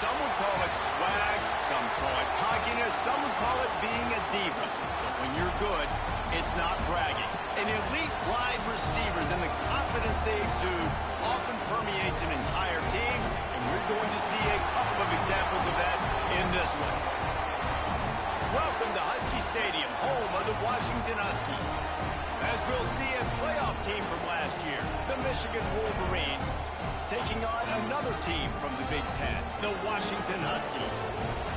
Some would call it swag, some call it cockiness, some would call it being a diva. But when you're good, it's not bragging. And elite wide receivers and the confidence they exude often permeates an entire team, and we're going to see a couple of examples of that in this one. Welcome to Husky Stadium, home of the Washington Huskies. As we'll see a playoff team from last year, the Michigan Wolverines, taking on another team from the Big Ten, the Washington Huskies.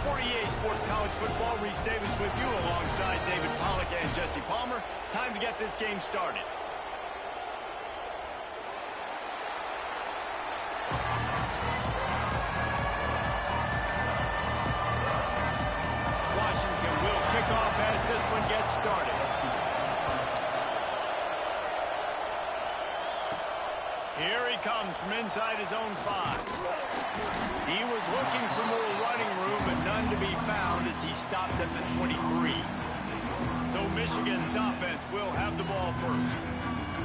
For EA Sports College Football, Reese Davis with you alongside David Pollack and Jesse Palmer. Time to get this game started. Washington will kick off as this one gets started. Here he comes from inside his own 5. He was looking for more running room, but none to be found as he stopped at the 23. So Michigan's offense will have the ball first.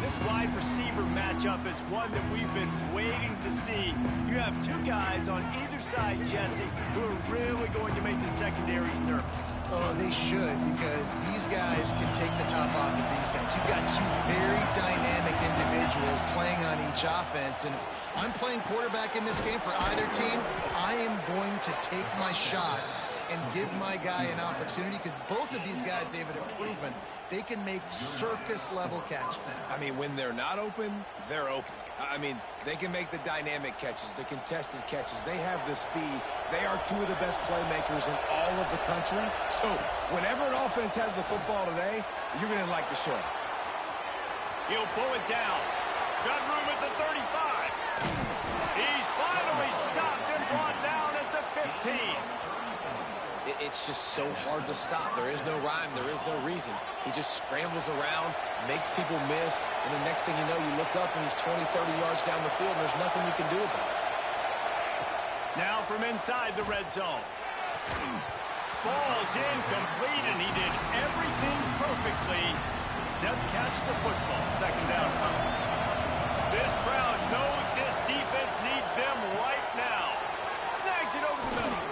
This wide receiver matchup is one that we've been waiting to see. You have two guys on either side, Jesse, who are really going to make the secondaries nervous. Oh, they should, because these guys can take the top off the defense. You've got two very dynamic individuals playing on each offense, and if I'm playing quarterback in this game for either team, I am going to take my shots and give my guy an opportunity, because both of these guys, David, have proven they can make circus-level catches. I mean, when they're not open, they're open. I mean, they can make the dynamic catches, the contested catches. They have the speed. They are two of the best playmakers in all of the country. So whenever an offense has the football today, you're going to like the show. He'll pull it down. Got room at the 35. He's finally stopped and brought down at the 15. It's just so hard to stop. There is no rhyme. There is no reason. He just scrambles around, makes people miss, and the next thing you know, you look up and he's 20, 30 yards down the field, and there's nothing you can do about it. Now from inside the red zone. Falls incomplete, and he did everything perfectly except catch the football. Second down coming. This crowd knows this defense needs them right now. Snags it over the middle.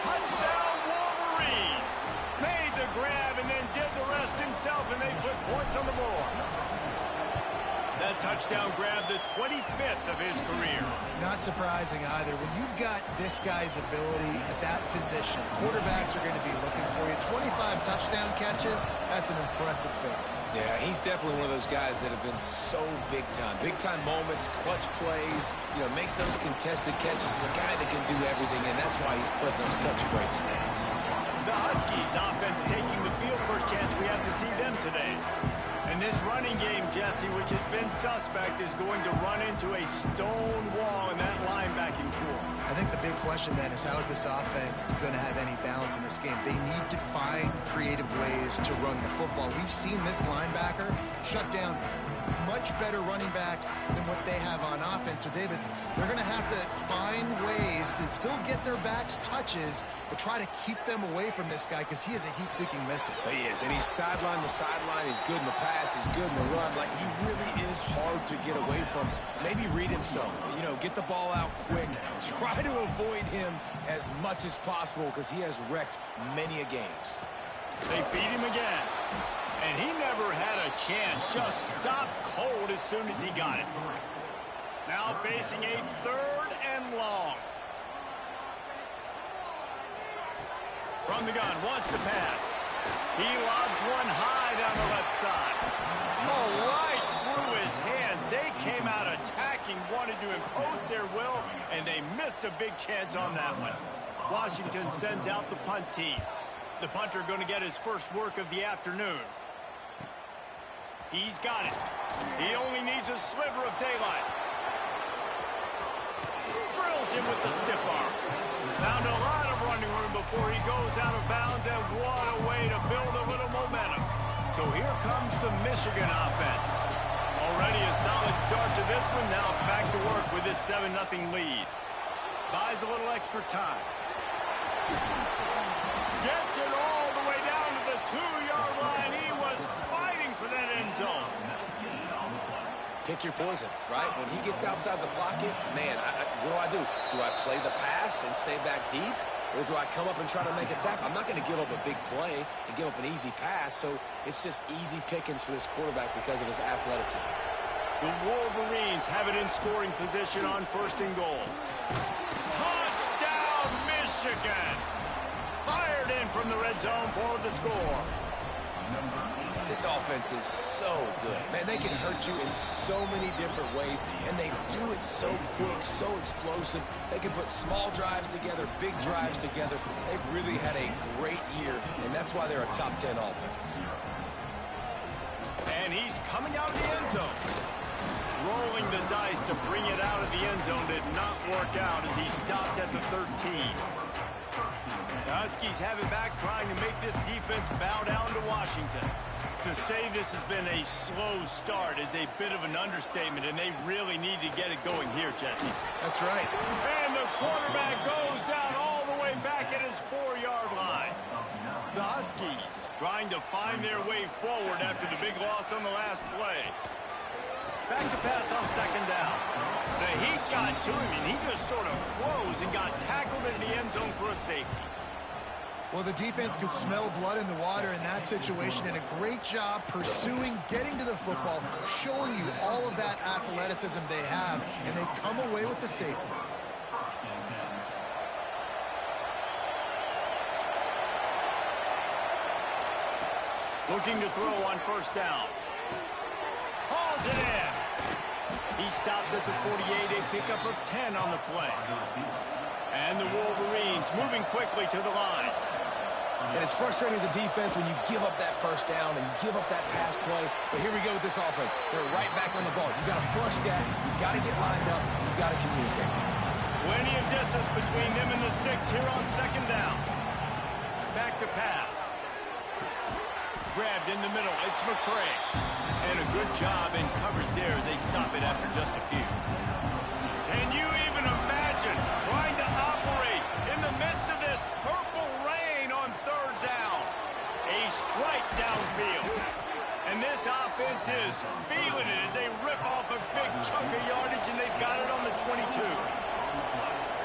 Touchdown Wolverines. Made the grab and then did the rest himself, and they put points on the board. That touchdown grab, the 25th of his career. Not surprising either. When you've got this guy's ability at that position, quarterbacks are going to be looking for you. 25 touchdown catches, that's an impressive feat. Yeah, he's definitely one of those guys that have been so big time. Big time moments, clutch plays, makes those contested catches. He's a guy that can do everything, and that's why he's putting up such great stats. The Huskies offense taking the field. First chance we have to see them today. And this running game, Jesse, which has been suspect, is going to run into a stone wall in that linebacking core. I think the big question then is, how is this offense going to have any balance in this game? They need to find creative ways to run the football. We've seen this linebacker shut down much better running backs than what they have on offense. So, David, they're going to have to find ways to still get their backs touches, but try to keep them away from this guy, because he is a heat-seeking missile. He is, and he's sideline to sideline. He's good in the pass. He's good in the run. Like, he really is hard to get away from. Maybe read himself. Get the ball out quick. Try to avoid him as much as possible, because he has wrecked many a games. They feed him again. And he never had a chance. Just stopped cold as soon as he got it. Now facing a 3rd and long. From the gun, wants to pass. He lobs one high down the left side. Oh, right through his hand. They came out attacking, wanted to impose their will, and they missed a big chance on that one. Washington sends out the punt team. The punter going to get his first work of the afternoon. He's got it. He only needs a sliver of daylight. Drills him with the stiff arm. Found a lot of running room before he goes out of bounds, and what a way to build a little momentum. So here comes the Michigan offense. Already a solid start to this one. Now back to work with this 7-0 lead. Buys a little extra time. Gets it all the way down to the 2-yard line. He was fighting for that end zone. Kick pick your poison, right? When he gets outside the pocket, man, what do? Do I play the pass and stay back deep? Or do I come up and try to make a tackle? I'm not going to give up a big play and give up an easy pass, so it's just easy pickings for this quarterback because of his athleticism. The Wolverines have it in scoring position on 1st and goal. Touchdown, Michigan! Fired in from the red zone for the score. This offense is so good. Man, they can hurt you in so many different ways, and they do it so quick, so explosive. They can put small drives together, big drives together. They've really had a great year, and that's why they're a top 10 offense. And he's coming out of the end zone. Rolling the dice to bring it out of the end zone did not work out as he stopped at the 13. The Huskies have it back, trying to make this defense bow down to Washington. To say this has been a slow start is a bit of an understatement, and they really need to get it going here, Jesse. That's right. And the quarterback goes down all the way back at his 4-yard line. The Huskies trying to find their way forward after the big loss on the last play. Back to pass on 2nd down. The heat got to him, and he just sort of froze and got tackled in the end zone for a safety. Well, the defense could smell blood in the water in that situation, and a great job pursuing, getting to the football, showing you all of that athleticism they have, and they come away with the safety. Looking to throw on 1st down. Hauls it in. He stopped at the 48, a pickup of 10 on the play. And the Wolverines moving quickly to the line. And it's frustrating as a defense when you give up that 1st down and you give up that pass play. But here we go with this offense. They're right back on the ball. You got to flush that. You got to get lined up. You got to communicate. Plenty of distance between them and the sticks here on 2nd down. Back to pass. Grabbed in the middle. It's McCray. And a good job in coverage there as they stop it after just a few. Can you even imagine trying to operate in the midst of this purple rain on 3rd down? A strike downfield. And this offense is feeling it as they rip off a big chunk of yardage, and they've got it on the 22.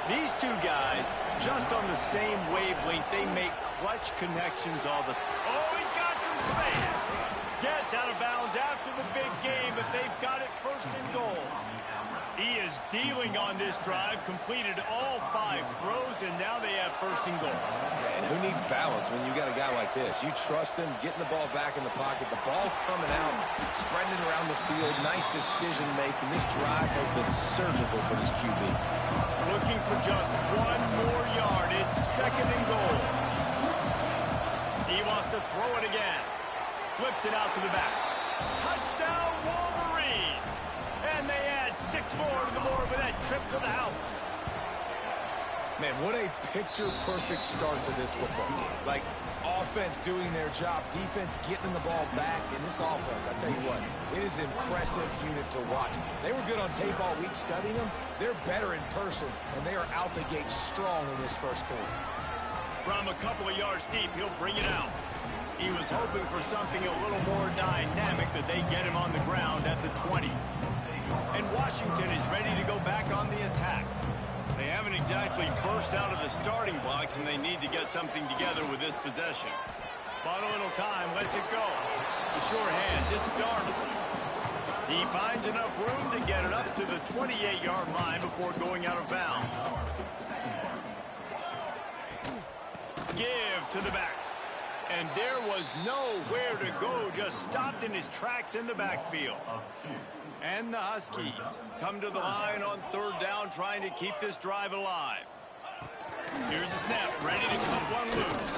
These two guys, just on the same wavelength, they make clutch connections all the time. Oh, he's got some space. Gets out of bounds after the big game, but they've got it 1st and goal. He is dealing on this drive, completed all 5 throws, and now they have 1st and goal. Yeah, and who needs balance when you got a guy like this? You trust him, getting the ball back in the pocket. The ball's coming out, spreading it around the field. Nice decision-making. This drive has been surgical for this QB. Looking for just 1 more yard. It's 2nd and goal. He wants to throw it again. Flips it out to the back. Touchdown, Wolverines! And they add 6 more to the board with that trip to the house. Man, what a picture-perfect start to this football game. Like, offense doing their job, defense getting the ball back. In this offense, I tell you what, it is an impressive unit to watch. They were good on tape all week studying them. They're better in person, and they are out the gate strong in this 1st quarter. From a couple of yards deep, he'll bring it out. He was hoping for something a little more dynamic, but they get him on the ground at the 20. And Washington is ready to go back on the attack. They haven't exactly burst out of the starting blocks, and they need to get something together with this possession. But a little time, lets it go. The sure hands, it's Darnold. He finds enough room to get it up to the 28-yard line before going out of bounds. Give to the back. And there was nowhere to go, just stopped in his tracks in the backfield. And the Huskies come to the line on 3rd down, trying to keep this drive alive. Here's the snap, ready to cut one loose.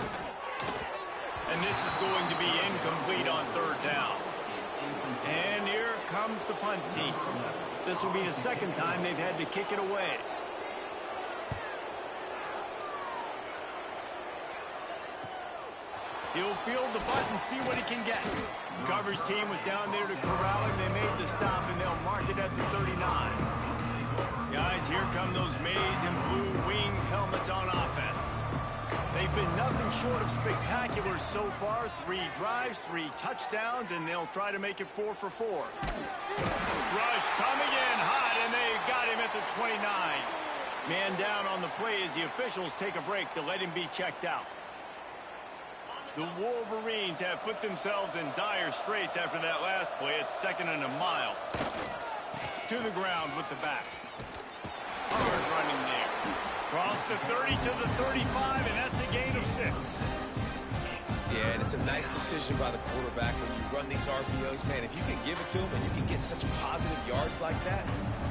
And this is going to be incomplete on 3rd down. And here comes the punt team. This will be the 2nd time they've had to kick it away. He'll field the butt and see what he can get. The coverage team was down there to corral him. They made the stop, and they'll mark it at the 39. Guys, here come those maize and blue winged helmets on offense. They've been nothing short of spectacular so far. 3 drives, 3 touchdowns, and they'll try to make it 4 for 4. Rush coming in hot, and they've got him at the 29. Man down on the play as the officials take a break to let him be checked out. The Wolverines have put themselves in dire straits after that last play. It's 2nd and a mile. To the ground with the back. Hard running there. Cross the 30 to the 35, and that's a gain of 6. Yeah, and it's a nice decision by the quarterback when you run these RPOs. Man, if you can give it to him and you can get such positive yards like that,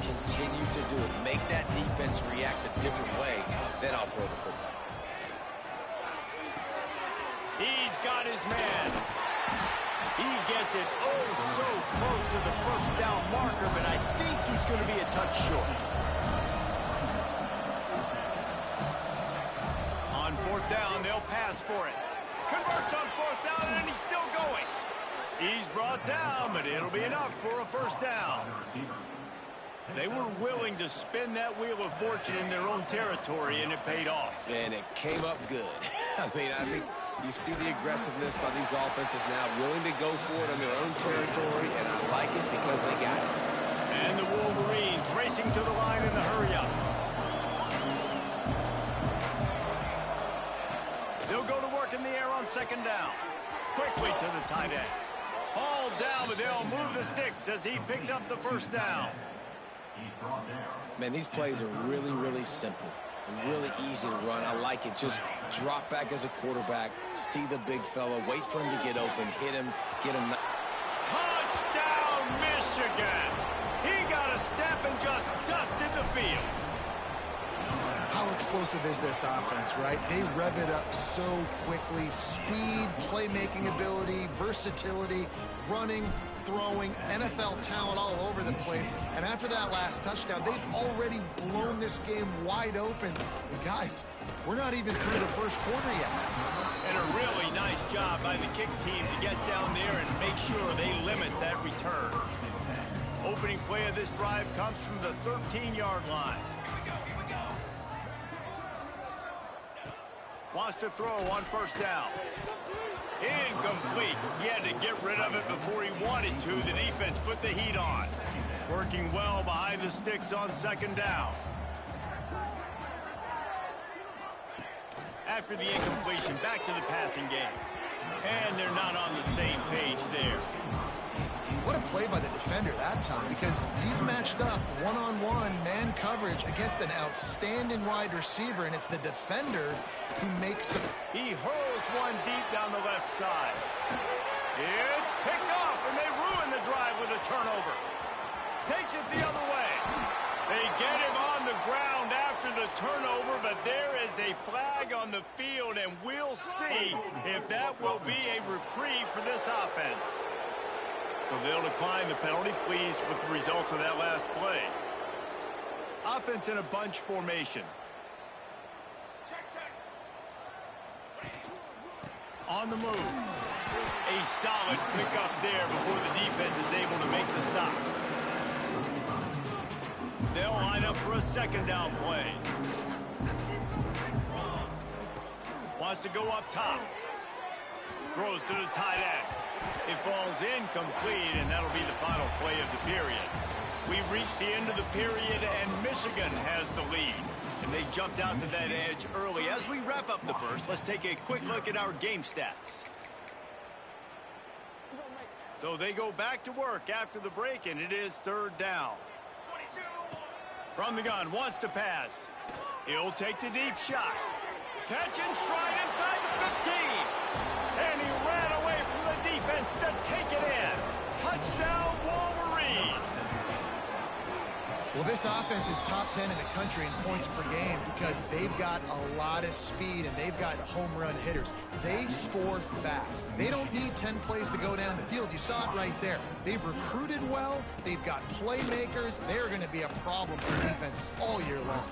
continue to do it. Make that defense react a different way, then I'll throw the football. He's got his man. He gets it oh so close to the first down marker, but I think he's going to be a touch short. On 4th down, they'll pass for it. Converts on 4th down, and he's still going. He's brought down, but it'll be enough for a first down. They were willing to spin that wheel of fortune in their own territory, and it paid off. And it came up good. I mean, I think you see the aggressiveness by these offenses now, willing to go for it on their own territory, and I like it because they got it. And the Wolverines racing to the line in the hurry-up. They'll go to work in the air on 2nd down. Quickly to the tight end. All down, but they'll move the sticks as he picks up the first down. Man, these plays are really, really simple. Really easy to run. I like it. Just drop back as a quarterback, see the big fella, wait for him to get open, hit him, get him. Touchdown, Michigan! He got a step and just dusted the field. How explosive is this offense, right? They rev it up so quickly. Speed, playmaking ability, versatility, running, throwing, NFL talent all over the place. And after that last touchdown, they've already blown this game wide open. And guys, we're not even through the first quarter yet. And a really nice job by the kick team to get down there and make sure they limit that return. Opening play of this drive comes from the 13-yard line. Wants to throw on 1st down. Incomplete. He had to get rid of it before he wanted to. The defense put the heat on. Working well behind the sticks on 2nd down. After the incompletion, back to the passing game. And they're not on the same page there. What a play by the defender that time, because he's matched up one-on-one man coverage against an outstanding wide receiver, and it's the defender who makes the... He hurls one deep down the left side. It's picked off, and they ruin the drive with a turnover. Takes it the other way. They get him on the ground after the turnover, but there is a flag on the field, and we'll see if that will be a reprieve for this offense. So they'll decline the penalty, pleased with the results of that last play. Offense in a bunch formation. On the move. A solid pickup there before the defense is able to make the stop. They'll line up for a 2nd down play. Wants to go up top. Throws to the tight end. It falls incomplete, and that'll be the final play of the period. We've reached the end of the period, and Michigan has the lead. And they jumped out to that edge early. As we wrap up the first, let's take a quick look at our game stats. So they go back to work after the break, and it is 3rd down. From the gun, wants to pass. He'll take the deep shot. Catch and stride inside the 15. And he ran away from the defense to take it in. Touchdown, Wolverines. Well, this offense is top 10 in the country in points per game because they've got a lot of speed and they've got home run hitters. They score fast. They don't need 10 plays to go down the field. You saw it right there. They've recruited well. They've got playmakers. They're going to be a problem for defenses all year long.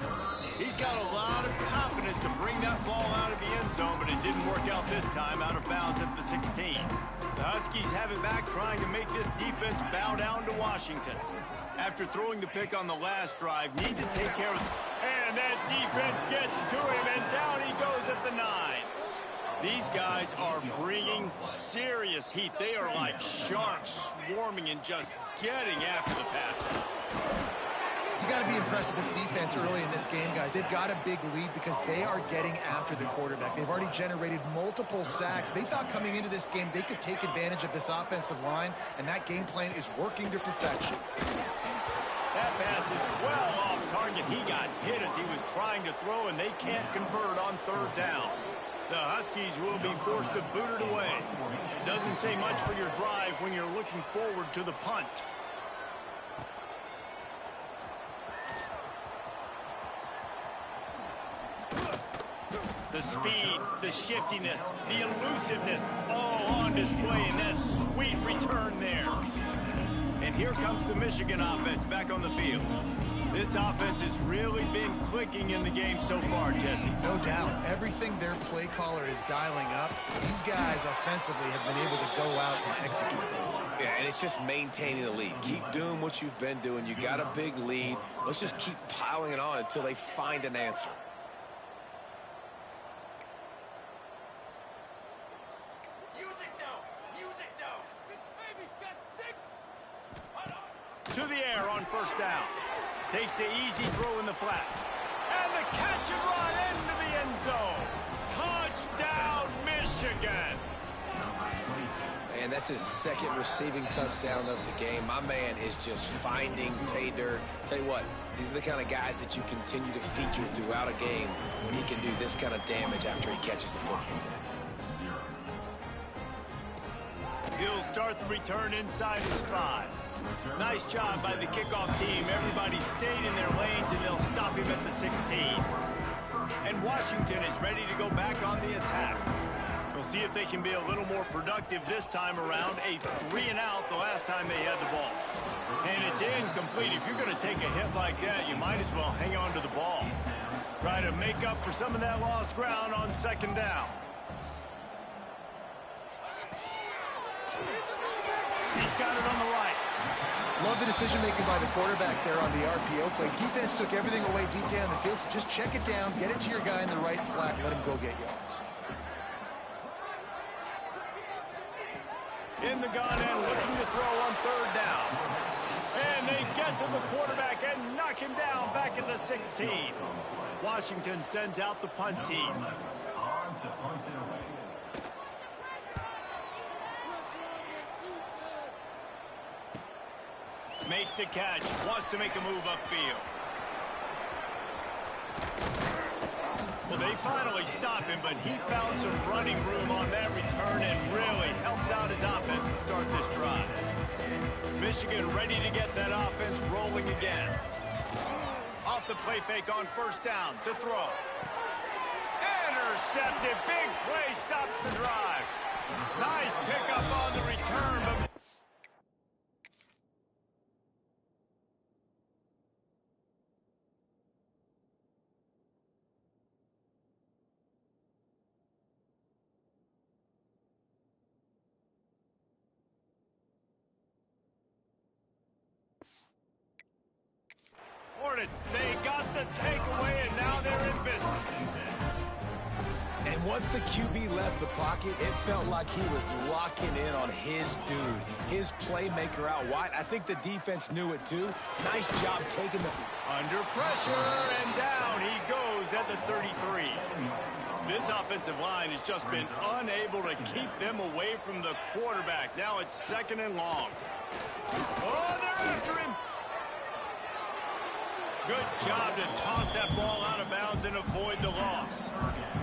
He's got a lot of confidence to bring that ball out of the end zone, but it didn't work out this time, out of bounds at the 16. The Huskies have it back, trying to make this defense bow down to Washington. After throwing the pick on the last drive, need to take care of it. And that defense gets to him, and down he goes at the 9. These guys are bringing serious heat. They are like sharks swarming and just getting after the passer. You got to be impressed with this defense early in this game, guys. They've got a big lead because they are getting after the quarterback. They've already generated multiple sacks. They thought coming into this game they could take advantage of this offensive line, and that game plan is working to perfection. That pass is well off target. He got hit as he was trying to throw, and they can't convert on 3rd down. The Huskies will be forced to boot it away. Doesn't say much for your drive when you're looking forward to the punt. The speed, the shiftiness, the elusiveness, all on display in that sweet return there. And here comes the Michigan offense back on the field. This offense has really been clicking in the game so far, Jesse. No doubt. Everything their play caller is dialing up, these guys offensively have been able to go out and execute. Yeah, and it's just maintaining the lead. Keep doing what you've been doing. You got a big lead. Let's just keep piling it on until they find an answer. To the air on 1st down. Takes the easy throw in the flat. And the catch and run into the end zone. Touchdown, Michigan. And that's his 2nd receiving touchdown of the game. My man is just finding pay dirt. Tell you what, these are the kind of guys that you continue to feature throughout a game when he can do this kind of damage after he catches the football. He'll start the return inside his 5. Nice job by the kickoff team. Everybody stayed in their lanes, and they'll stop him at the 16. And Washington is ready to go back on the attack. We'll see if they can be a little more productive this time around. A 3-and-out the last time they had the ball. And it's incomplete. If you're going to take a hit like that, you might as well hang on to the ball. Try to make up for some of that lost ground on 2nd down. He's got it on the right. Love the decision-making by the quarterback there on the RPO play. Defense took everything away deep down the field, so just check it down, get it to your guy in the right flat, and let him go get yards. In the gun and looking to throw on 3rd down. And they get to the quarterback and knock him down back at the 16. Washington sends out the punt team. Makes the catch, wants to make a move upfield. Well, they finally stop him, but he found some running room on that return and really helps out his offense to start this drive. Michigan ready to get that offense rolling again. Off the play fake on 1st down to throw. Intercepted, big play, stops the drive. Nice pickup on the return, but they got the takeaway, and now they're in business. And once the QB left the pocket, it felt like he was locking in on his dude, his playmaker out wide. I think the defense knew it too. Nice job taking the... Under pressure, and down he goes at the 33. This offensive line has just been unable to keep them away from the quarterback. Now it's 2nd and long. Oh, they're after him. Good job to toss that ball out of bounds and avoid the loss.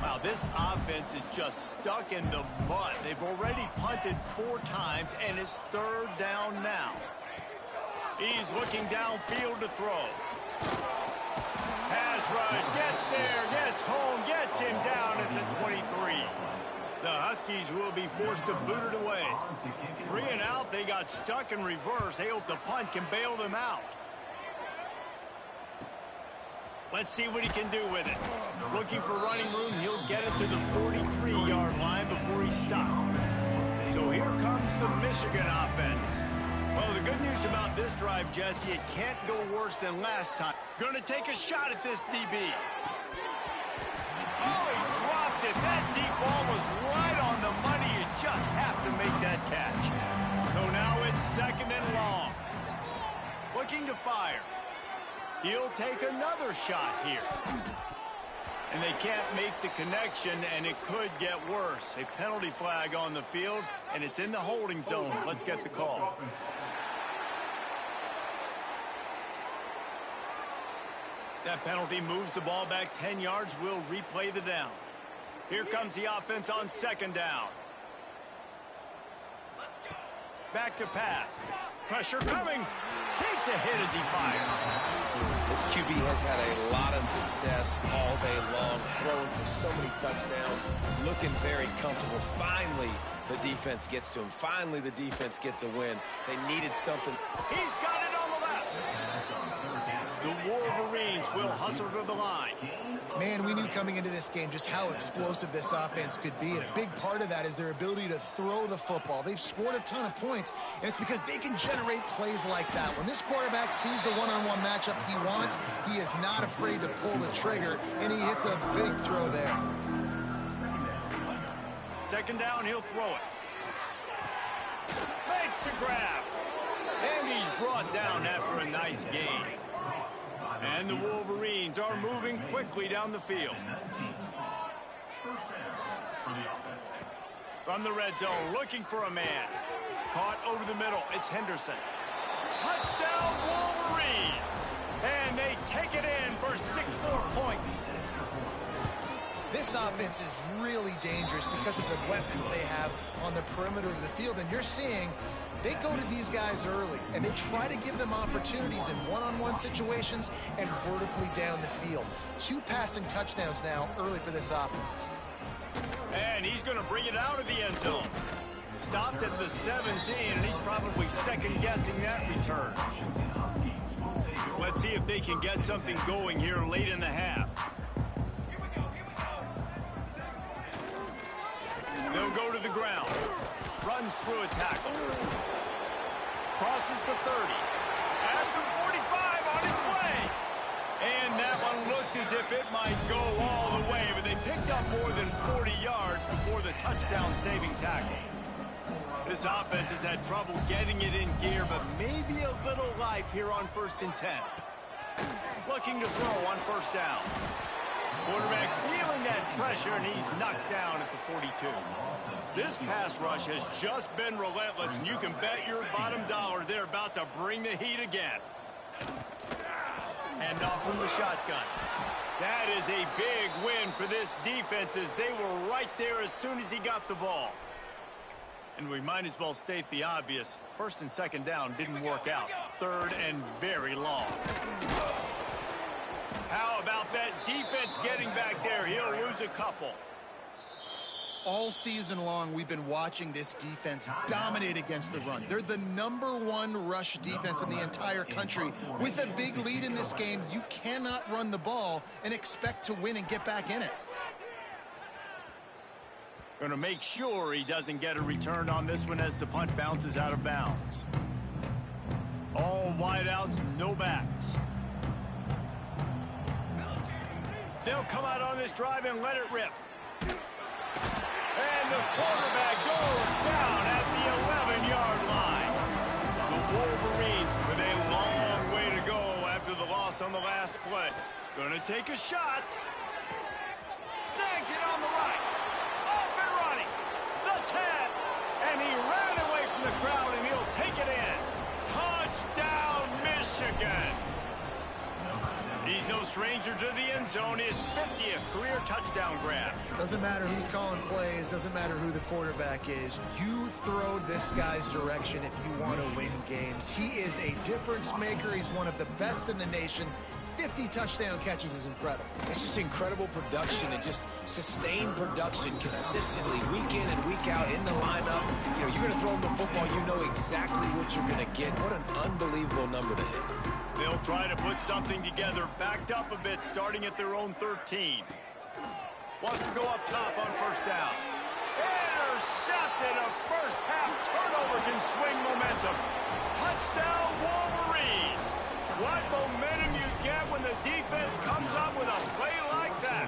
Wow, this offense is just stuck in the mud. They've already punted 4 times, and it's 3rd down now. He's looking downfield to throw. Pass rush, gets there, gets home, gets him down at the 23. The Huskies will be forced to boot it away. 3-and-out, they got stuck in reverse. They hope the punt can bail them out. Let's see what he can do with it. Looking for running room, he'll get it to the 43-yard line before he stops. So here comes the Michigan offense. Well, the good news about this drive, Jesse, it can't go worse than last time. Going to take a shot at this DB. Oh, he dropped it. That deep ball was right on the money. You just have to make that catch. So now it's 2nd and long. Looking to fire. He'll take another shot here. And they can't make the connection, and it could get worse. A penalty flag on the field, and it's in the holding zone. Let's get the call. That penalty moves the ball back 10 yards. We'll replay the down. Here comes the offense on 2nd down. Back to pass. Pressure coming. Takes a hit as he fires. This QB has had a lot of success all day long, throwing for so many touchdowns, looking very comfortable. Finally, the defense gets to him. Finally, the defense gets a win. They needed something. He's got it on the left. The Wolverines will hustle to the line. Man, we knew coming into this game just how explosive this offense could be, and a big part of that is their ability to throw the football. They've scored a ton of points, and it's because they can generate plays like that. When this quarterback sees the one-on-one matchup he wants, he is not afraid to pull the trigger, and he hits a big throw there. 2nd down, he'll throw it. Makes the grab. And he's brought down after a nice gain. And the Wolverines are moving quickly down the field. From the red zone, looking for a man. Caught over the middle, it's Henderson. Touchdown, Wolverines! And they take it in for 6 more points. This offense is really dangerous because of the weapons they have on the perimeter of the field, and you're seeing they go to these guys early, and they try to give them opportunities in one-on-one situations and vertically down the field. 2 passing touchdowns now early for this offense. And he's going to bring it out of the end zone. Stopped at the 17, and he's probably second-guessing that return. Let's see if they can get something going here late in the half. They'll go to the ground. Runs through a tackle. Crosses to 30. After 45 on his way. And that one looked as if it might go all the way, but they picked up more than 40 yards before the touchdown-saving tackle. This offense has had trouble getting it in gear, but maybe a little life here on 1st and 10. Looking to throw on 1st down. Quarterback feeling that pressure, and he's knocked down at the 42. This pass rush has just been relentless, and you can bet your bottom dollar they're about to bring the heat again. And off from the shotgun. That is a big win for this defense, as they were right there as soon as he got the ball. And we might as well state the obvious. 1st and 2nd down didn't work out. 3rd and very long. How about that defense getting back there? He'll lose a couple. All season long, we've been watching this defense dominate against the run. They're the #1 rush defense in the entire country. With a big lead in this game, you cannot run the ball and expect to win and get back in it. Going to make sure he doesn't get a return on this one as the punt bounces out of bounds. All wideouts, no backs. They'll come out on this drive and let it rip. And the quarterback goes down at the 11-yard line. The Wolverines with a long way to go after the loss on the last play. Going to take a shot. Snags it on the right. Off and running. The 10. And he ran away from the crowd, and he'll take it in. Touchdown, Michigan. He's no stranger to the end zone. His 50th career touchdown grab. Doesn't matter who's calling plays. Doesn't matter who the quarterback is. You throw this guy's direction if you want to win games. He is a difference maker. He's one of the best in the nation. 50 touchdown catches is incredible. It's just incredible production and just sustained production consistently week in and week out in the lineup. You know, you're going to throw him the football. You know exactly what you're going to get. What an unbelievable number to hit. They'll try to put something together, backed up a bit, starting at their own 13. Wants to go up top on 1st down. Intercepted. A first half turnover can swing momentum. Touchdown, Wolverines! What momentum you get when the defense comes up with a play like that.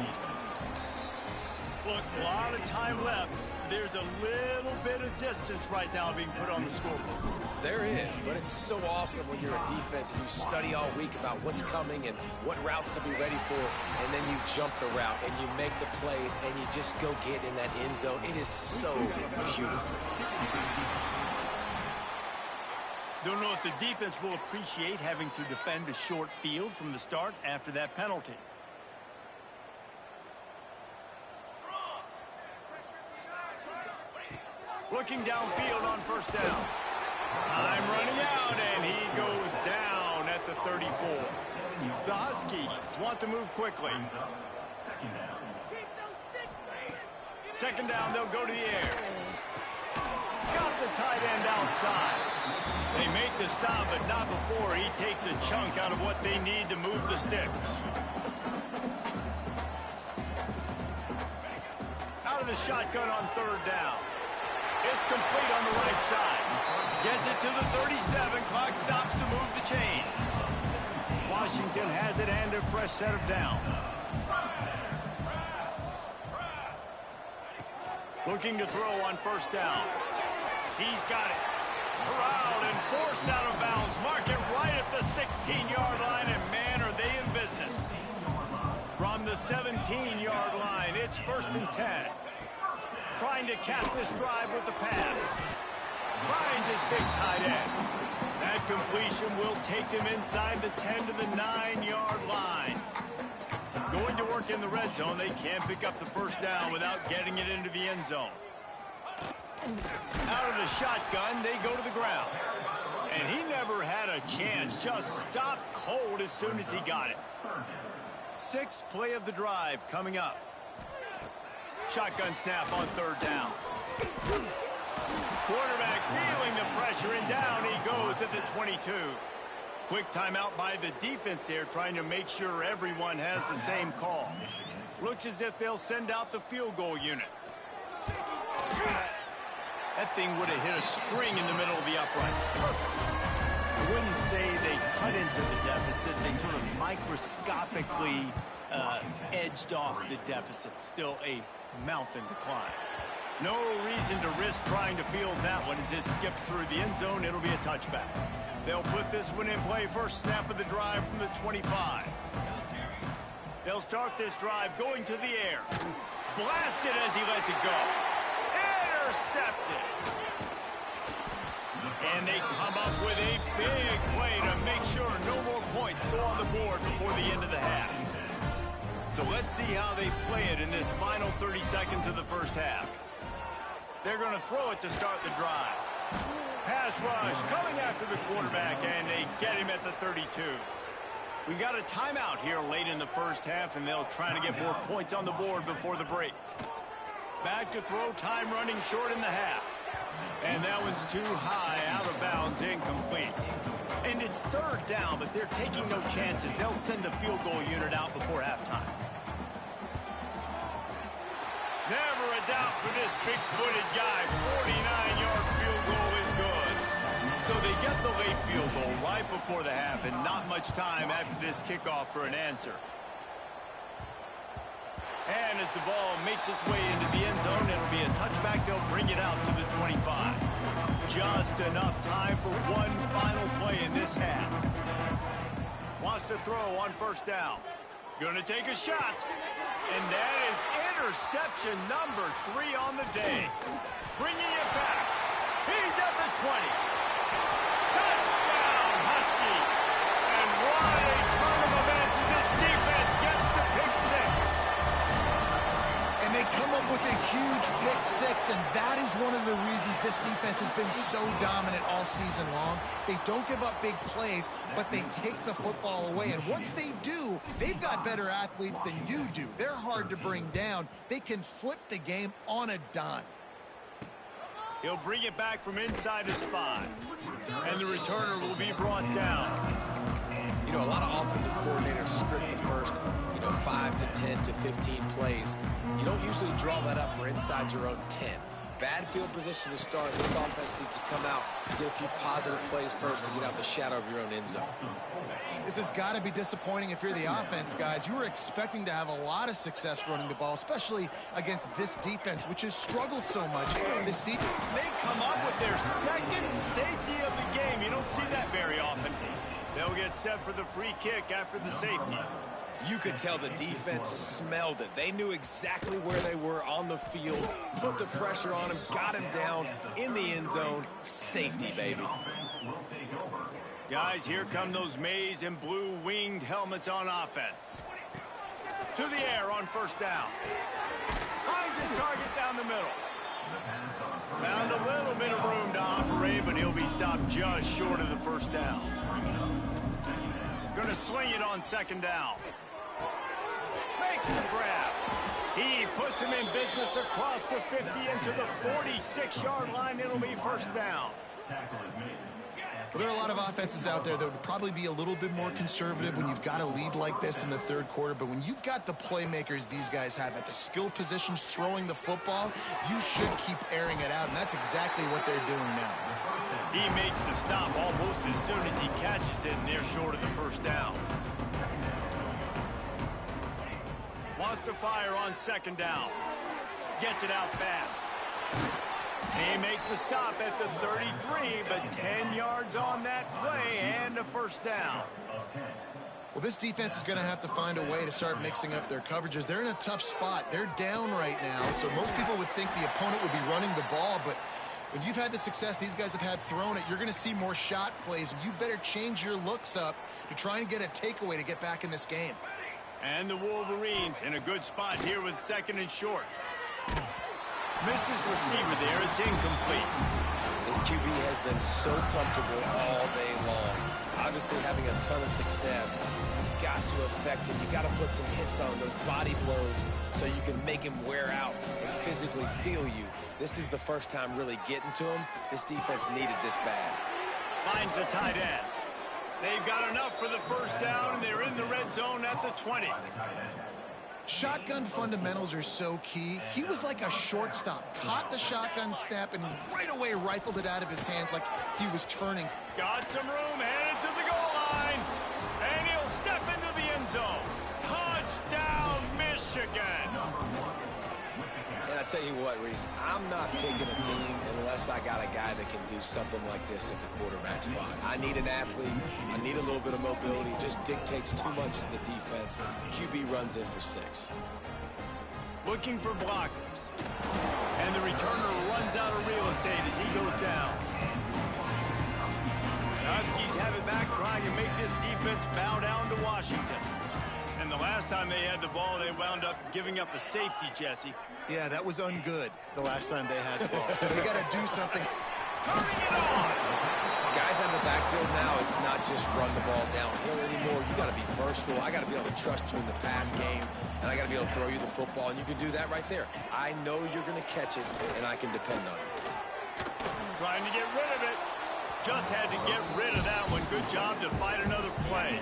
Look, a lot of time left. There's a little bit of distance right now being put on the scoreboard. There is, but it's so awesome when you're a defense and you study all week about what's coming and what routes to be ready for, and then you jump the route and you make the plays and you just go get in that end zone. It is so beautiful. Don't know if the defense will appreciate having to defend a short field from the start after that penalty. Looking downfield on first down. Time running out, and he goes down at the 34. The Huskies want to move quickly. Second down, they'll go to the air. Got the tight end outside. They make the stop, but not before he takes a chunk out of what they need to move the sticks. Out of the shotgun on third down. It's complete on the right side. Gets it to the 37. Clock stops to move the chains. Washington has it and a fresh set of downs. Looking to throw on first down. He's got it. Corralled and forced out of bounds. Mark it right at the 16-yard line, and man, are they in business. From the 17-yard line, it's 1st and 10. Trying to cap this drive with the pass. Finds his big tight end. That completion will take them inside the 10 to the 9-yard line. Going to work in the red zone. They can't pick up the first down without getting it into the end zone. Out of the shotgun, they go to the ground. And he never had a chance. Just stopped cold as soon as he got it. 6th play of the drive coming up. Shotgun snap on third down. Quarterback feeling the pressure, and down he goes at the 22. Quick timeout by the defense there, trying to make sure everyone has the same call. Looks as if they'll send out the field goal unit. That thing would have hit a string in the middle of the uprights. Perfect. I wouldn't say they cut into the deficit. They sort of microscopically edged off the deficit. Still a mountain to climb. No reason to risk trying to field that one as it skips through the end zone. It'll be a touchback. They'll put this one in play. First snap of the drive from the 25. They'll start this drive going to the air. Blasted as he lets it go. Intercepted. And they come up with a big play to make sure no more points go on the board before the end of the half. So let's see how they play it in this final 30 seconds of the first half. They're going to throw it to start the drive. Pass rush coming after the quarterback, and they get him at the 32. We got a timeout here late in the first half, and they'll try to get more points on the board before the break. Back to throw, time running short in the half. And that one's too high, out of bounds, incomplete. And it's third down, but they're taking no chances. They'll send the field goal unit out before halftime. Never a doubt for this big-footed guy. 49-yard field goal is good. So they get the late field goal right before the half, and not much time after this kickoff for an answer. And as the ball makes its way into the end zone, it'll be a touchback. They'll bring it out to the 25. Just enough time for one final play in this half. Wants to throw on first down. Gonna take a shot. And that is interception number 3 on the day. Bringing it back. He's at the 20. Touchdown, Husky. And what a turn of events as this defense gets the pick 6. And they come up with a huge pick 6, and that is one of the reasons this defense has been so dominant all season long. They don't give up big plays, but they take the football away. And once they do, they've got better athletes than you do. They're hard to bring down. They can flip the game on a dime. He'll bring it back from inside his 5. And the returner will be brought down. You know, a lot of offensive coordinators script the first, 5 to 10 to 15 plays. You don't usually draw that up for inside your own 10. Bad field position to start. This offense needs to come out and get a few positive plays first to get out the shadow of your own end zone. This has got to be disappointing if you're the offense, guys. You were expecting to have a lot of success running the ball, especially against this defense, which has struggled so much this season. They come up with their second safety of the game. You don't see that very often. They'll get set for the free kick after the safety. You could tell the defense smelled it. They knew exactly where they were on the field, put the pressure on him, got him down in the end zone. Safety, baby. Guys, here come those maize and blue winged helmets on offense. To the air on first down. Finds his target down the middle. Found a little bit of room to operate, but he'll be stopped just short of the first down. Gonna swing it on second down. Makes the grab. He puts him in business across the 50 into the 46-yard line. It'll be first down. Well, there are a lot of offenses out there that would probably be a little bit more conservative when you've got a lead like this in the third quarter. But when you've got the playmakers these guys have at the skill positions throwing the football, you should keep airing it out. And that's exactly what they're doing now. He makes the stop almost as soon as he catches it, and they're short of the first down. Wants to fire on second down. Gets it out fast. They make the stop at the 33, but 10 yards on that play and a first down. Well, this defense is going to have to find a way to start mixing up their coverages. They're in a tough spot. They're down right now, so most people would think the opponent would be running the ball, but when you've had the success these guys have had throwing it, you're going to see more shot plays, and you better change your looks up to try and get a takeaway to get back in this game. And the Wolverines in a good spot here with second and short. Missed his receiver there. It's incomplete. This QB has been so comfortable all day long. Obviously having a ton of success. You've got to affect him. You've got to put some hits on those body blows so you can make him wear out and physically feel you. This is the first time really getting to him. This defense needed this bad. Finds the tight end. They've got enough for the first down, and they're in the red zone at the 20. Shotgun fundamentals are so key. He was like a shortstop, caught the shotgun snap, and right away rifled it out of his hands like he was turning. Got some room, headed to the goal line, and he'll step into the end zone. Touchdown, Michigan! And I tell you what, Reese, I'm not picking a team unless I got a guy that can do something like this at the quarterback spot. I need an athlete. I need a little bit of mobility. It just dictates too much in the defense. QB runs in for 6. Looking for blockers. And the returner runs out of real estate as he goes down. The Huskies have it back, trying to make this defense bow down to Washington. And the last time they had the ball, they wound up giving up a safety, Jesse. Yeah, that was ungood the last time they had the ball. So they got to do something. Turning it on! Guys on the backfield now, it's not just run the ball downhill anymore. You got to be versatile. I got to be able to trust you in the pass game, and I got to be able to throw you the football, and you can do that right there. I know you're going to catch it, and I can depend on it. Trying to get rid of it. Just had to get rid of that one. Good job to fight another play.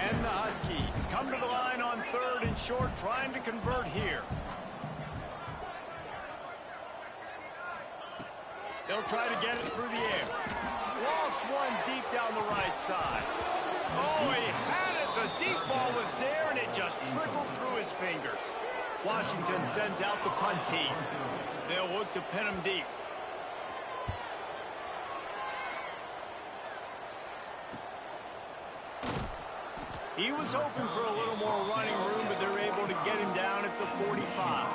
And the Huskies come to the line on third and short, trying to convert here. They'll try to get it through the air. Lost one deep down the right side. Oh, he had it. The deep ball was there, and it just trickled through his fingers. Washington sends out the punt team. They'll look to pin him deep. He was hoping for a little more running room, but they're able to get him down at the 45.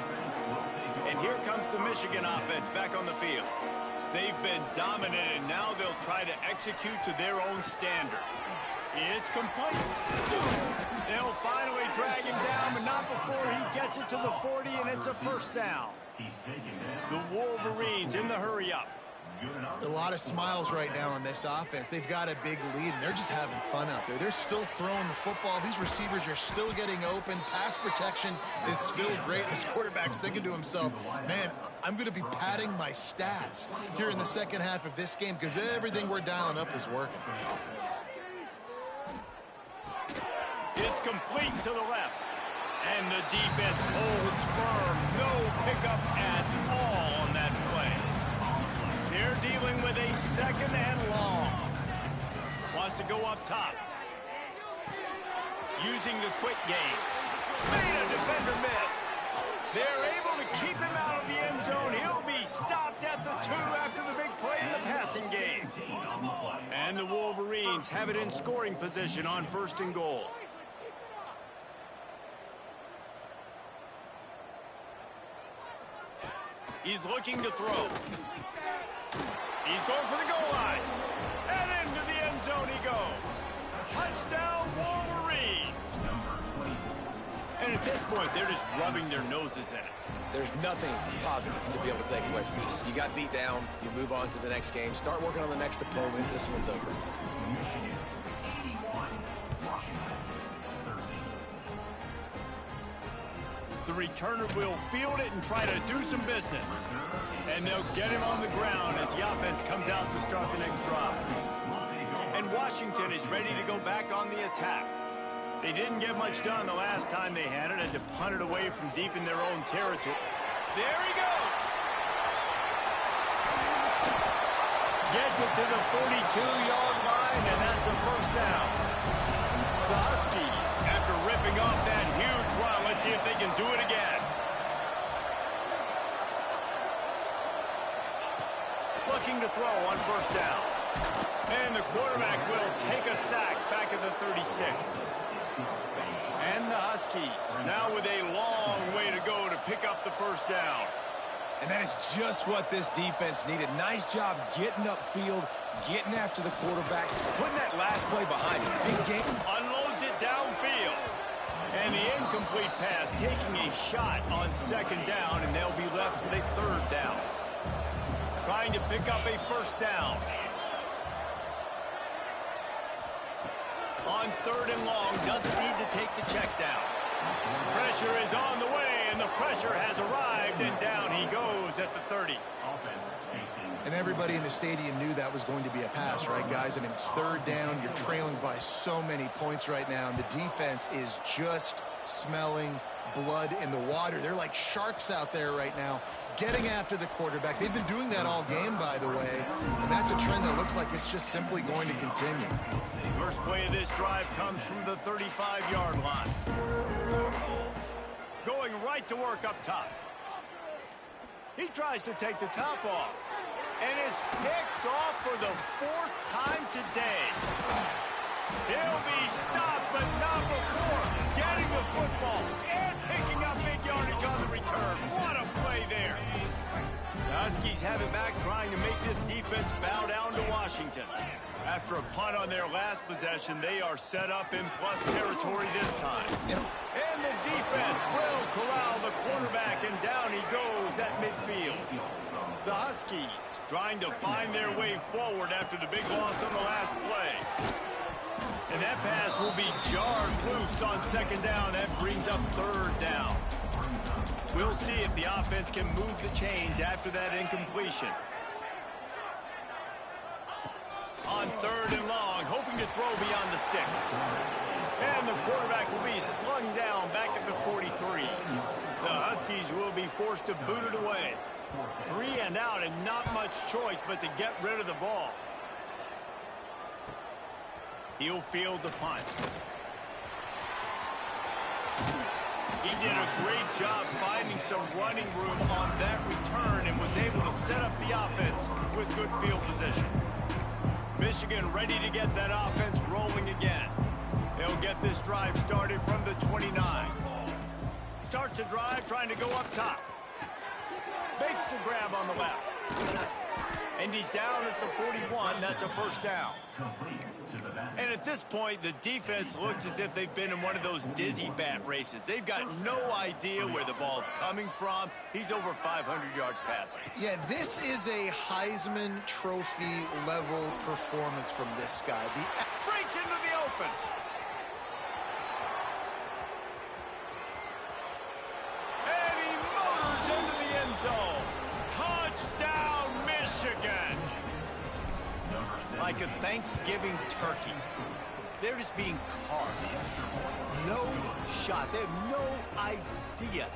And here comes the Michigan offense back on the field. They've been dominant, and now they'll try to execute to their own standard. It's complete. They'll finally drag him down, but not before he gets it to the 40, and it's a first down. The Wolverines in the hurry-up. A lot of smiles right now on this offense. They've got a big lead, and they're just having fun out there. They're still throwing the football. These receivers are still getting open. Pass protection is still great. This quarterback's thinking to himself, man, I'm going to be padding my stats here in the second half of this game because everything we're dialing up is working. It's complete to the left. And the defense holds firm. No pickup at all on that play. second and long. Wants to go up top. Using the quick game. Made a defender miss. They're able to keep him out of the end zone. He'll be stopped at the 2 after the big play in the passing game. And the Wolverines have it in scoring position on 1st and goal. He's looking to throw. He's going for the goal line. And into the end zone he goes. Touchdown, Wolverines. And at this point, they're just rubbing their noses at it. There's nothing positive to be able to take away from this. You got beat down, you move on to the next game, start working on the next opponent. This one's over. The returner will field it and try to do some business. And they'll get him on the ground as the offense comes out to start the next drive. And Washington is ready to go back on the attack. They didn't get much done the last time they had it, and to punt it away from deep in their own territory. There he goes! Gets it to the 42-yard line, and that's a first down. The Huskies, after ripping off that huge run, let's see if they can do it again. Looking to throw on first down. And the quarterback will take a sack back at the 36. And the Huskies now with a long way to go to pick up the first down. And that is just what this defense needed. Nice job getting upfield, getting after the quarterback, putting that last play behind him. Big game. Unloads it downfield. And the incomplete pass taking a shot on second down, and they'll be left with a third down. Trying to pick up a first down. On third and long, doesn't need to take the check down. Pressure is on the way, and the pressure has arrived, and down he goes at the 30. And everybody in the stadium knew that was going to be a pass, right, guys? I mean, it's third down. You're trailing by so many points right now, and the defense is just smelling blood in the water. They're like sharks out there right now, getting after the quarterback. They've been doing that all game, by the way, and that's a trend that looks like it's just simply going to continue. First play of this drive comes from the 35-yard line. Going right to work up top. He tries to take the top off. And it's picked off for the 4th time today. He'll be stopped, but not before getting the football and picking up big yardage on the return. What a play there. The Huskies have it back, trying to make this defense bow down to Washington. After a punt on their last possession, they are set up in plus territory this time. And the defense will corral the quarterback, and down he goes at midfield. The Huskies trying to find their way forward after the big loss on the last play. And that pass will be jarred loose on second down. That brings up third down. We'll see if the offense can move the chains after that incompletion. On third and long, hoping to throw beyond the sticks. And the quarterback will be slung down back at the 43. The Huskies will be forced to boot it away. 3 and out, and not much choice but to get rid of the ball. He'll field the punt. He did a great job finding some running room on that return and was able to set up the offense with good field position. Michigan ready to get that offense rolling again. They'll get this drive started from the 29. Starts the drive trying to go up top. Makes the grab on the left. And he's down at the 41. That's a first down. And at this point, the defense looks as if they've been in one of those dizzy bat races. They've got no idea where the ball's coming from. He's over 500 yards passing. Yeah, this is a Heisman Trophy level performance from this guy. Breaks into the open. And he motors into the end zone. Touchdown, Michigan. Like a Thanksgiving turkey. They're just being carved. No shot. They have no idea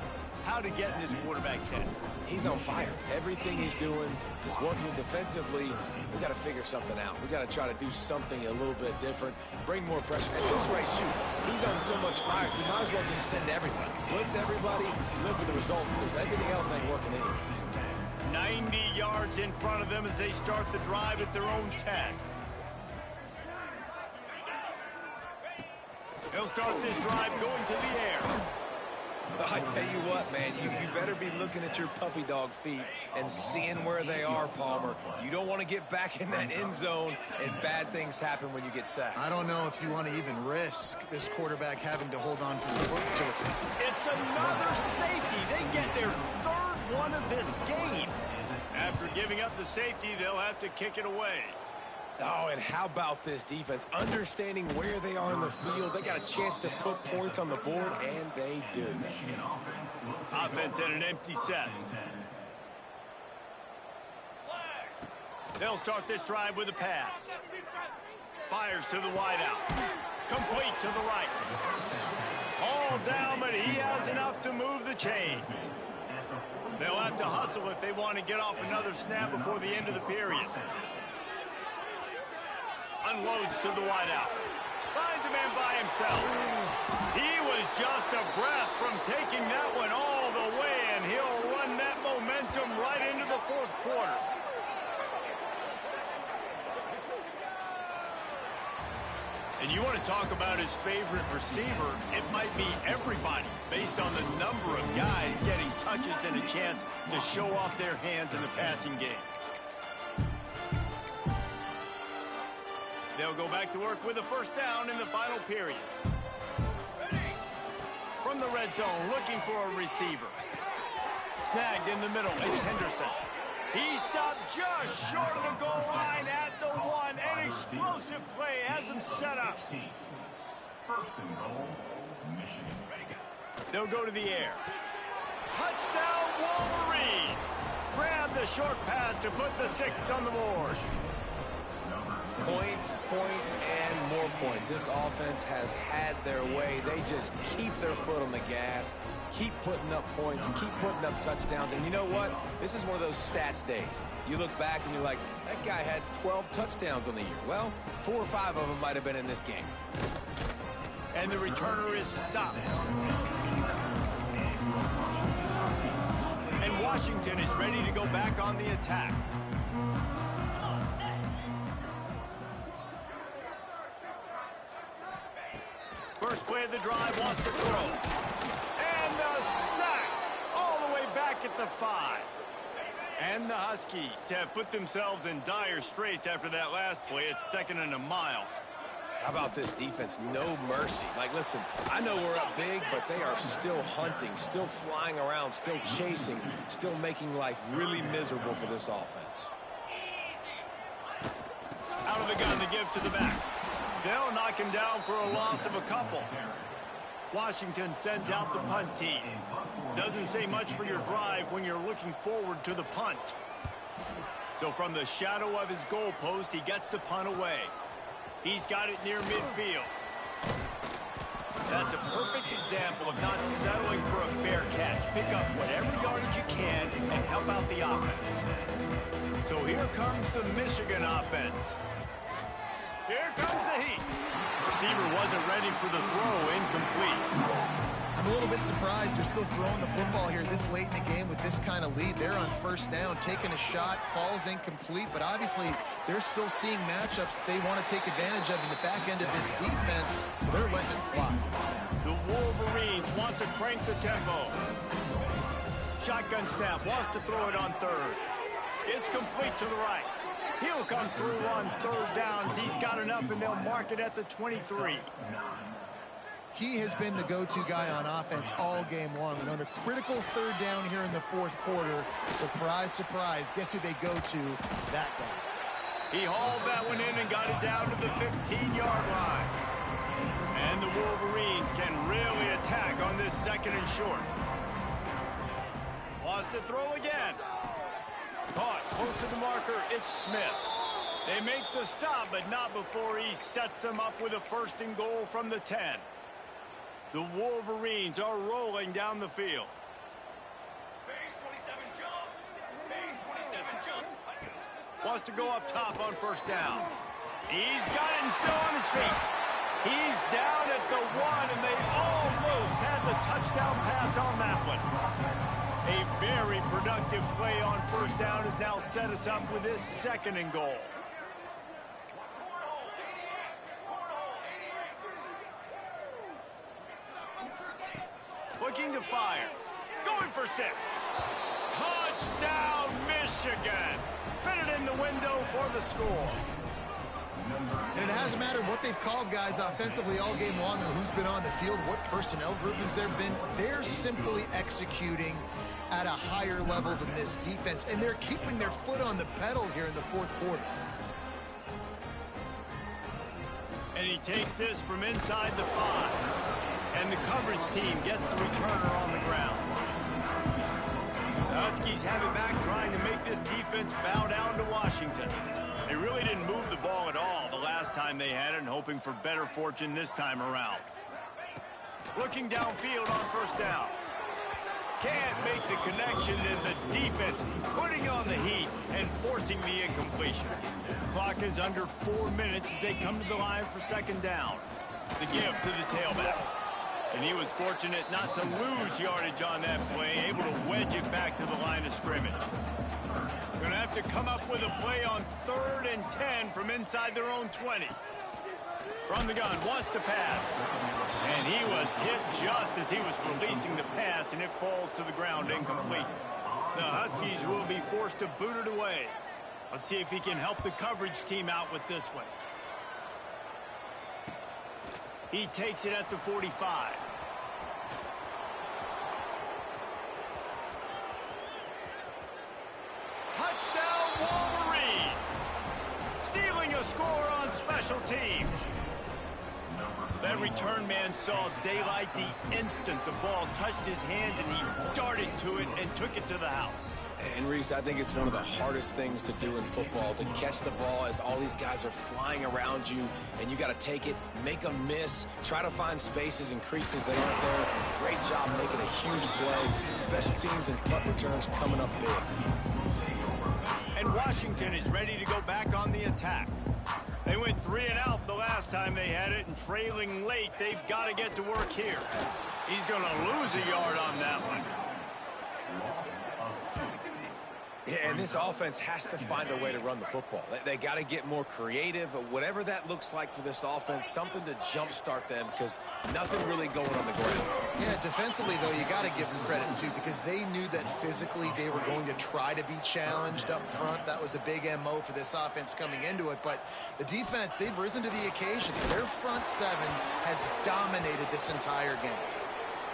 how to get in this quarterback's head. He's on fire. Everything he's doing is working defensively. We got to figure something out. We got to try to do something a little bit different, bring more pressure. At this rate, shoot, he's on so much fire, you might as well just send everybody. Blitz everybody, live with the results, because everything else ain't working anyways. 90 yards in front of them as they start the drive at their own 10. They'll start this drive going to the air. I tell you what, man, you better be looking at your puppy dog feet and seeing where they are, Palmer. You don't want to get back in that end zone and bad things happen when you get sacked. I don't know if you want to even risk this quarterback having to hold on from the foot to the foot. It's another safety. They get their third one of this game. After giving up the safety, they'll have to kick it away. Oh, and how about this defense? Understanding where they are in the field. They got a chance to put points on the board, and they do. Offense in an empty set. They'll start this drive with a pass. Fires to the wideout. Complete to the right. All down, but he has enough to move the chains. They'll have to hustle if they want to get off another snap before the end of the period. Unloads to the wideout. Finds a man by himself. He was just a breath from taking that one all the way, and he'll run that momentum right into the fourth quarter. And you want to talk about his favorite receiver, it might be everybody, based on the number of guys getting touches and a chance to show off their hands in the passing game. They'll go back to work with a first down in the final period. From the red zone, looking for a receiver. Snagged in the middle, it's Henderson. He stopped just short of the goal line at the one. An explosive play has him set up. They'll go to the air. Touchdown, Wolverines! Grab the short pass to put the 6 on the board. Points, and more points. This offense has had their way. They just keep their foot on the gas, keep putting up points, keep putting up touchdowns. And you know what? This is one of those stats days. You look back and you're like, that guy had 12 touchdowns on the year. Well, 4 or 5 of them might have been in this game. And the returner is stopped. And Washington is ready to go back on the attack. First play of the drive, wants to throw. And a sack all the way back at the 5. And the Huskies have put themselves in dire straits after that last play. It's 2nd and a mile. How about this defense? No mercy. Like, listen, I know we're up big, but they are still hunting, still flying around, still chasing, still making life really miserable for this offense. Out of the gun to give to the back. They'll knock him down for a loss of a couple. Washington sends out the punt team. Doesn't say much for your drive when you're looking forward to the punt. So from the shadow of his goalpost, he gets the punt away. He's got it near midfield. That's a perfect example of not settling for a fair catch. Pick up whatever yardage you can and help out the offense. So here comes the Michigan offense. Here comes the heat. Receiver wasn't ready for the throw, incomplete. I'm a little bit surprised they're still throwing the football here this late in the game with this kind of lead. They're on first down, taking a shot, falls incomplete, but obviously they're still seeing matchups that they want to take advantage of in the back end of this defense, so they're letting it fly. The Wolverines want to crank the tempo. Shotgun snap, wants to throw it on third. It's complete to the right. He'll come through on third downs. He's got enough, and they'll mark it at the 23. He has been the go-to guy on offense all game long. And on a critical third down here in the fourth quarter, surprise, surprise, guess who they go to? That guy. He hauled that one in and got it down to the 15-yard line. And the Wolverines can really attack on this 2nd and short. Wants to throw again. Caught close to the marker. It's Smith. They make the stop, but not before he sets them up with a 1st and goal from the 10. The Wolverines are rolling down the field. Base 27 jump. Base 27 jump. Wants to go up top on 1st down. He's got it and still on his feet. He's down at the 1, and they almost had the touchdown pass on that one. A very productive play on 1st down has now set us up with this 2nd and goal. Looking to fire. Going for 6. Touchdown, Michigan. Fitted in the window for the score. And it hasn't mattered what they've called guys offensively all game long or who's been on the field, what personnel groupings there have been. They're simply executing at a higher level than this defense, and they're keeping their foot on the pedal here in the 4th quarter. And he takes this from inside the 5. And the coverage team gets the returner on the ground. The Huskies have it back, trying to make this defense bow down to Washington. They really didn't move the ball at all the last time they had it, and hoping for better fortune this time around. Looking downfield on 1st down. Can't make the connection, and the defense putting on the heat and forcing the incompletion. Clock is under 4 minutes as they come to the line for 2nd down. The give to the tailback. And he was fortunate not to lose yardage on that play, able to wedge it back to the line of scrimmage. Going to have to come up with a play on 3rd and 10 from inside their own 20. From the gun, wants to pass. And he was hit just as he was releasing the pass, and it falls to the ground incomplete. The Huskies will be forced to boot it away. Let's see if he can help the coverage team out with this one. He takes it at the 45. Touchdown, Wolverines! Stealing a score on special teams. That return man saw daylight the instant the ball touched his hands, and he darted to it and took it to the house. And Reese, I think it's one of the hardest things to do in football, to catch the ball as all these guys are flying around you, and you got to take it, make a miss, try to find spaces and creases that aren't there. Great job making a huge play. Special teams and punt returns coming up big. And Washington is ready to go back on the attack. They went 3 and out the last time they had it, and trailing late, they've got to get to work here. He's going to lose a yard on that one. Yeah, and this offense has to find a way to run the football. They got to get more creative, whatever that looks like for this offense, something to jumpstart them, because nothing really going on the ground. Yeah, defensively, though, you got to give them credit, too, because they knew that physically they were going to try to be challenged up front. That was a big MO for this offense coming into it. But the defense, they've risen to the occasion. Their front 7 has dominated this entire game.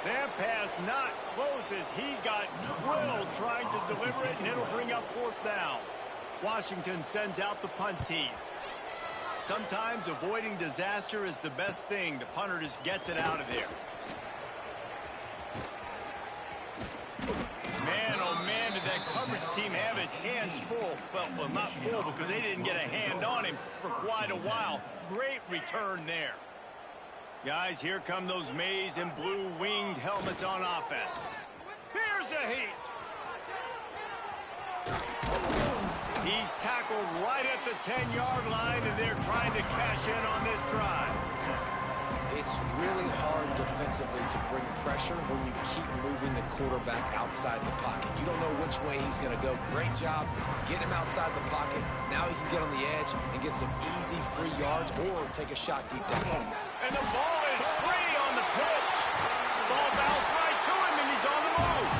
That pass not close as he got drilled trying to deliver it, and it'll bring up 4th down. Washington sends out the punt team. Sometimes avoiding disaster is the best thing. The punter just gets it out of there. Man, oh man, did that coverage team have its hands full. Well, not full because they didn't get a hand on him for quite a while. Great return there. Guys, here come those maize and blue winged helmets on offense. Here's a heat. He's tackled right at the 10-yard line, and they're trying to cash in on this drive. It's really hard defensively to bring pressure when you keep moving the quarterback outside the pocket. You don't know which way he's going to go. Great job getting him outside the pocket. Now he can get on the edge and get some easy free yards or take a shot deep down. And the ball is free on the pitch. Ball bounced right to him, and he's on the move.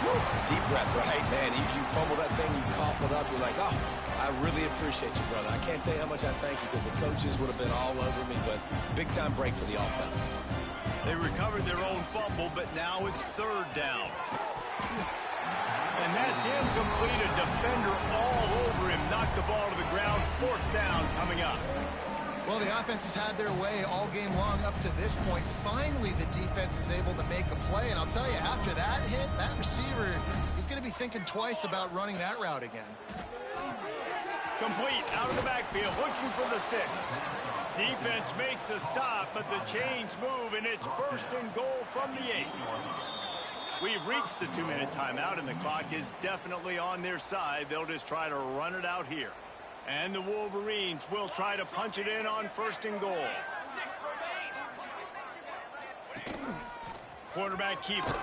Woo. Deep breath, right? Man, you fumble that thing, you cough it up, you're like, oh, I really appreciate you, brother. I can't tell you how much I thank you, because the coaches would have been all over me, but big-time break for the offense. They recovered their own fumble, but now it's 3rd down. And that's incomplete. A defender all over him. Knocked the ball to the ground. 4th down coming up. Well, the offense has had their way all game long up to this point. Finally, the defense is able to make a play. And I'll tell you, after that hit, that receiver, he's going to be thinking twice about running that route again. Complete out of the backfield, looking for the sticks. Defense makes a stop, but the chains move, and it's 1st and goal from the 8. We've reached the 2-minute timeout, and the clock is definitely on their side. They'll just try to run it out here. And the Wolverines will try to punch it in on 1st and goal. Quarterback keeper.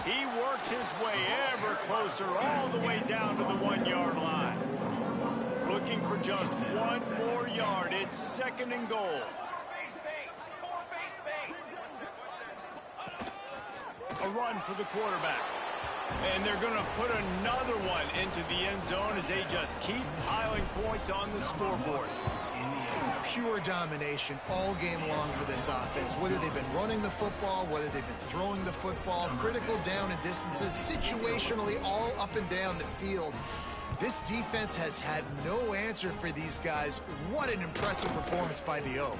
He works his way ever closer all the way down to the 1-yard line. Looking for just 1 more yard. It's 2nd and goal. A run for the quarterback. And they're going to put another one into the end zone as they just keep piling points on the scoreboard. Pure domination all game long for this offense. Whether they've been running the football, whether they've been throwing the football, critical down and distances, situationally all up and down the field. This defense has had no answer for these guys. What an impressive performance by the O.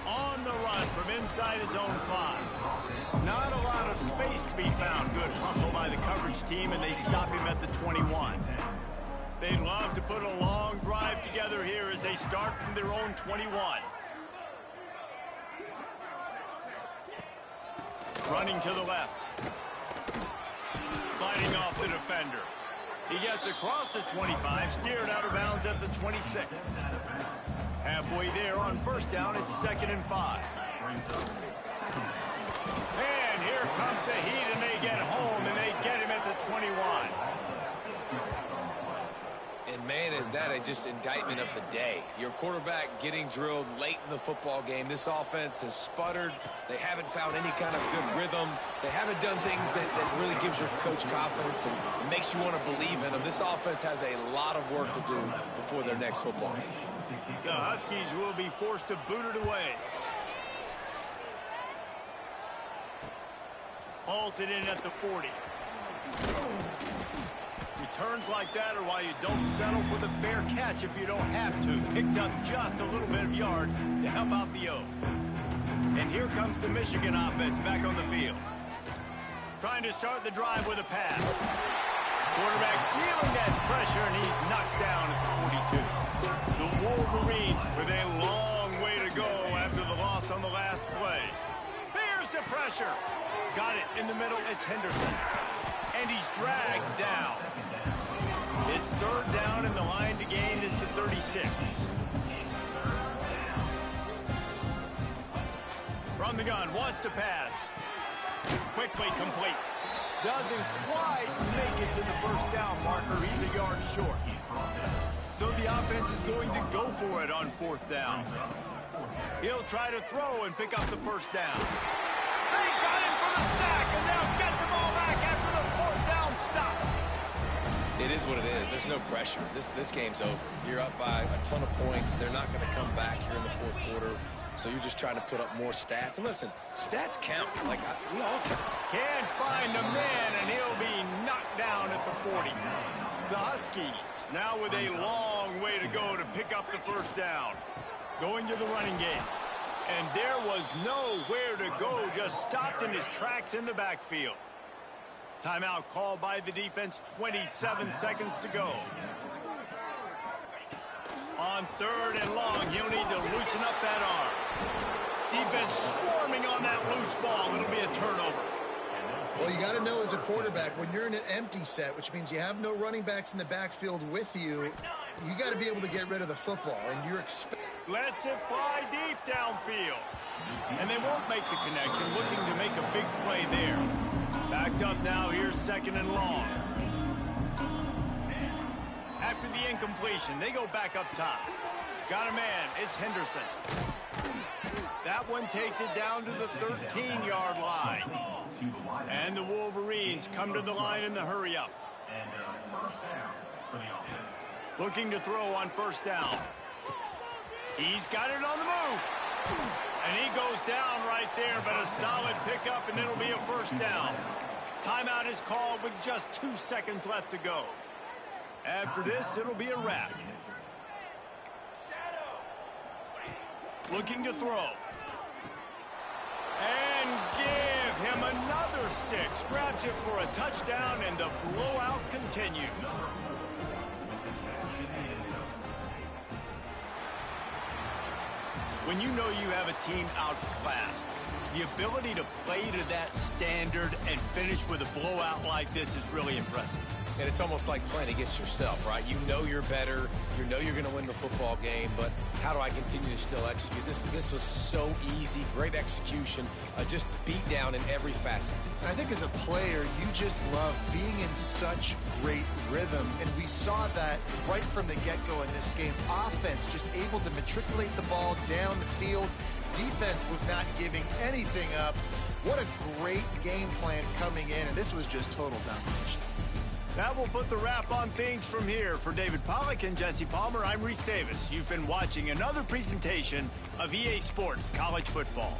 On the run from inside his own 5. Not a lot of space to be found. Good hustle by the coverage team, and they stop him at the 21. They'd love to put a long drive together here as they start from their own 21. Running to the left. Fighting off the defender. He gets across the 25, steered out of bounds at the 26. Halfway there on 1st down, it's 2nd and 5. And here comes the heat, and they get home, and they get him at the 21. And, man, is that just indictment of the day. Your quarterback getting drilled late in the football game. This offense has sputtered. They haven't found any kind of good rhythm. They haven't done things that really gives your coach confidence and makes you want to believe in them. This offense has a lot of work to do before their next football game. The Huskies will be forced to boot it away. Hauls it in at the 40. Returns like that are why you don't settle for the fair catch if you don't have to. Picks up just a little bit of yards to help out the O. And here comes the Michigan offense back on the field. Trying to start the drive with a pass. Quarterback feeling that pressure, and he's knocked down at the 42. The Wolverines with a long way to go after the loss on the last play. There's the pressure. Got it in the middle. It's Henderson. And he's dragged down. It's 3rd down, and the line to gain is the 36. From the gun, wants to pass. Quickly complete. Doesn't quite make it to the 1st down marker. He's a yard short. So the offense is going to go for it on 4th down. He'll try to throw and pick up the 1st down. They got him for the sack, and they'll get the ball back after the 4th down stop. It is what it is. There's no pressure. This game's over. You're up by a ton of points. They're not going to come back here in the 4th quarter. So you're just trying to put up more stats. And listen, stats count. Like, we all count. Can't find the man, and he'll be knocked down at the 40. The Huskies now with a long way to go to pick up the 1st down. Going to the running game. And there was nowhere to go, just stopped in his tracks in the backfield. Timeout called by the defense, 27 seconds to go. On 3rd and long, he'll need to loosen up that arm. Defense swarming on that loose ball. It'll be a turnover. Well, you got to know as a quarterback, when you're in an empty set, which means you have no running backs in the backfield with you, you got to be able to get rid of the football. And you're lets it fly deep downfield. And they won't make the connection, looking to make a big play there. Backed up now, here's 2nd and long. After the incompletion, they go back up top. Got a man, it's Henderson. That one takes it down to the 13-yard line. And the Wolverines come to the line in the hurry-up. Looking to throw on 1st down. He's got it on the move. And he goes down right there, but a solid pickup, and it'll be a 1st down. Timeout is called with just 2 seconds left to go. After this, it'll be a wrap. Looking to throw. And give him another 6. Grabs it for a touchdown, and the blowout continues. When you know you have a team outclassed, the ability to play to that standard and finish with a blowout like this is really impressive. And it's almost like playing against yourself, right? You know you're better. You know you're going to win the football game, but how do I continue to still execute? This was so easy. Great execution. Just beat down in every facet. I think as a player, you just love being in such great rhythm, and we saw that right from the get-go in this game. Offense just able to matriculate the ball down the field. Defense was not giving anything up. What a great game plan coming in, and this was just total domination. That will put the wrap on things from here. For David Pollack and Jesse Palmer, I'm Reese Davis. You've been watching another presentation of EA Sports College Football.